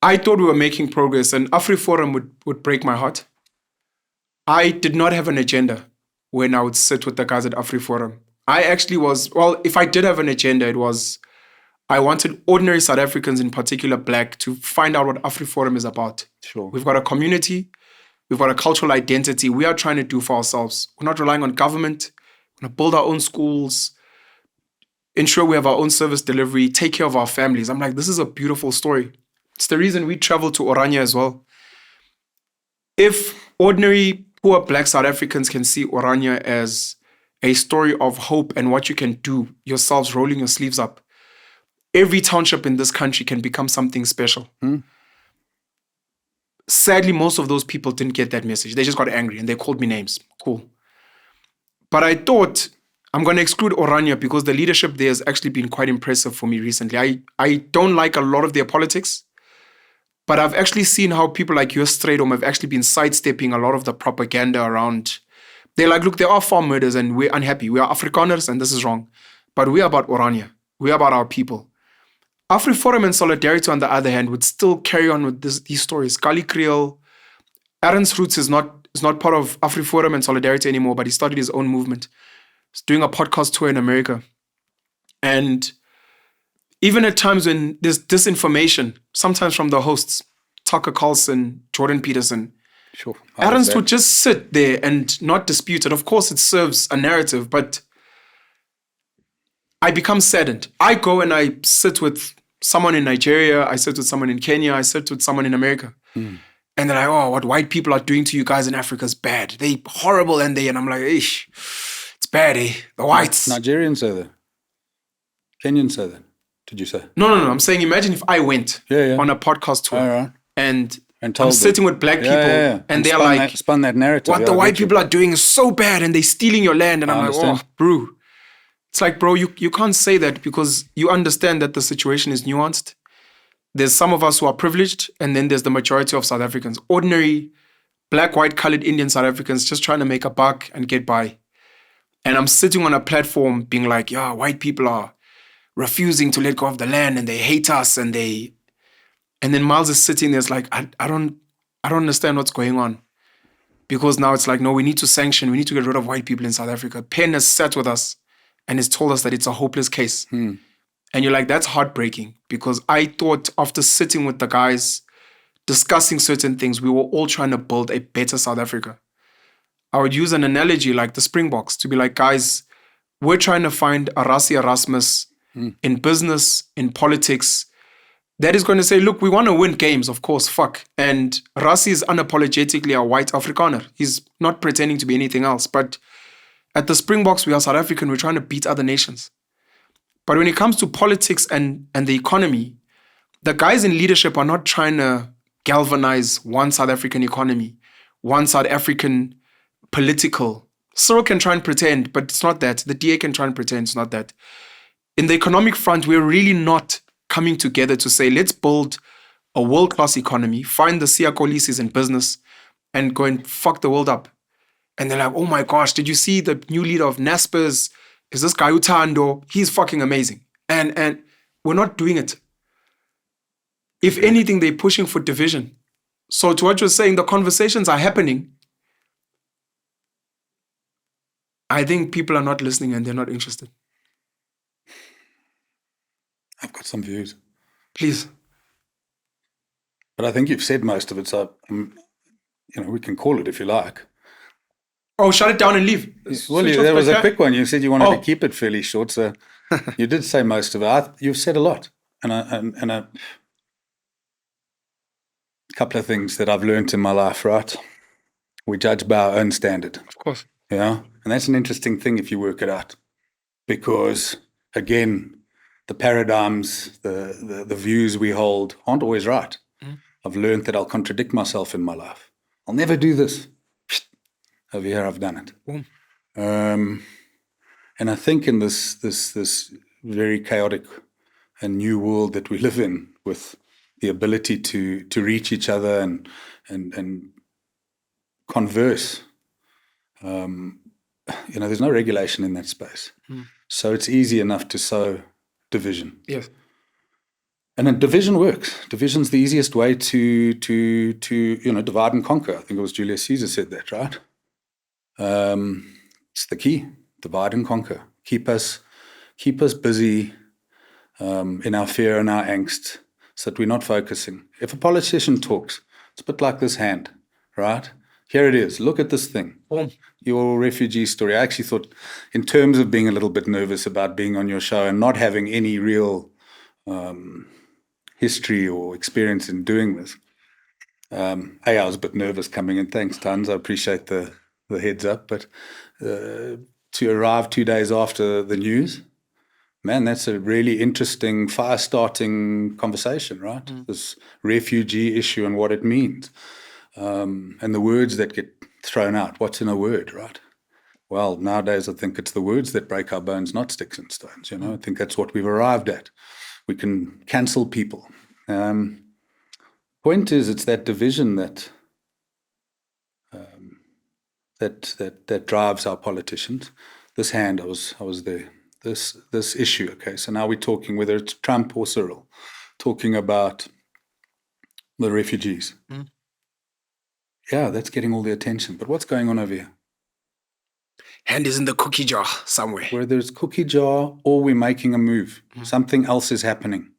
I thought we were making progress, and Afriforum would break my heart. I did not have an agenda when I would sit with the guys at Afriforum. I actually if I did have an agenda, it was I wanted ordinary South Africans, in particular Black, to find out what Afriforum is about. Sure. We've got a community. We've got a cultural identity we are trying to do for ourselves. We're not relying on government. We're going to build our own schools, ensure we have our own service delivery, take care of our families. I'm like, this is a beautiful story. It's the reason we travel to Orania as well. If ordinary poor Black South Africans can see Orania as a story of hope and what you can do yourselves, rolling your sleeves up, every township in this country can become something special. Sadly, most of those people didn't get that message. They just got angry and they called me names. Cool. But I thought I'm going to exclude Orania because the leadership there has actually been quite impressive for me recently. I don't like a lot of their politics, but I've actually seen how people like your Straightom have actually been sidestepping a lot of the propaganda around. They're like, look, there are farm murders and we're unhappy. We are Afrikaners and this is wrong. But we're about Orania. We're about our people. Afriforum and Solidarity, on the other hand, would still carry on with these stories. Kali Creole, Aaron's Roots is not part of Afriforum and Solidarity anymore, but he started his own movement. He's doing a podcast tour in America. And even at times when there's disinformation, sometimes from the hosts, Tucker Carlson, Jordan Peterson, sure, Aaron's would just sit there and not dispute it. Of course, it serves a narrative, but I become saddened. I go and I sit with someone in Nigeria, I sit with someone in Kenya, I sit with someone in America. And they're like, oh, what white people are doing to you guys in Africa is bad. They horrible, and I'm like, ish, it's bad, eh? The whites. Nigerians say that. Kenyans say that. Did you say? No. I'm saying, imagine if I went on a podcast tour and I'm sitting with Black people and they're like, spun that narrative. What the white people are doing is so bad and they're stealing your land. And I'm like, oh, bro. It's like, bro, you can't say that because you understand that the situation is nuanced. There's some of us who are privileged, and then there's the majority of South Africans. Ordinary Black, white, colored Indian South Africans just trying to make a buck and get by. And I'm sitting on a platform being like, yeah, white people are refusing to let go of the land and they hate us and then Miles is sitting there, it's like, I don't understand what's going on. Because now it's like, no, we need to get rid of white people in South Africa. Penn has sat with us and has told us that it's a hopeless case. And you're like, that's heartbreaking, because I thought after sitting with the guys, discussing certain things, we were all trying to build a better South Africa. I would use an analogy like the Springboks to be like, guys, we're trying to find a Rassie Erasmus in business, in politics, that is going to say, look, we want to win games, of course, fuck. And Rassie is unapologetically a white Afrikaner. He's not pretending to be anything else. But at the Springboks, we are South African. We're trying to beat other nations. But when it comes to politics and the economy, the guys in leadership are not trying to galvanize one South African economy, one South African political. Cyril can try and pretend, but it's not that. The DA can try and pretend it's not that. In the economic front, we're really not coming together to say, let's build a world-class economy, find the Siakolisis in business, and go and fuck the world up. And they're like, oh my gosh, did you see the new leader of Naspers? Is this guy Utando? He's fucking amazing. And we're not doing it. If anything, they're pushing for division. So to what you're saying, the conversations are happening. I think people are not listening and they're not interested. I've got some views. Please. But I think you've said most of it, so we can call it if you like. Oh, shut it down and leave. Well, that was a quick one. You said you wanted to keep it fairly short, so you did say most of it. You've said a lot, and a couple of things that I've learned in my life. Right, we judge by our own standard. Of course. Yeah, and that's an interesting thing if you work it out, because again, the paradigms, the views we hold aren't always right. I've learned that I'll contradict myself in my life. I'll never do this. Over here, I've done it. And I think in this very chaotic and new world that we live in, with the ability to reach each other and converse, there's no regulation in that space. So it's easy enough to sow division. Yes. And then division works. Division's the easiest way to divide and conquer. I think it was Julius Caesar said that, right? It's the key. Divide and conquer. Keep us busy in our fear and our angst, so that we're not focusing. If a politician talks, it's a bit like this hand, right? Here it is. Look at this thing. Your refugee story. I actually thought, in terms of being a little bit nervous about being on your show and not having any real history or experience in doing this, I was a bit nervous coming in. Thanks, tons. I appreciate the heads up. But to arrive 2 days after the news, man, that's a really interesting, fire-starting conversation, right? This refugee issue and what it means. And the words that get thrown out. What's in a word, right? Well, nowadays I think it's the words that break our bones, not sticks and stones. I think that's what we've arrived at. We can cancel people. Point is, it's that division that drives our politicians. This hand, I was there. This issue. Okay, so now we're talking, whether it's Trump or Cyril, talking about the refugees. Yeah, that's getting all the attention. But what's going on over here? Hand is in the cookie jar somewhere. Whether it's cookie jar or we're making a move, something else is happening.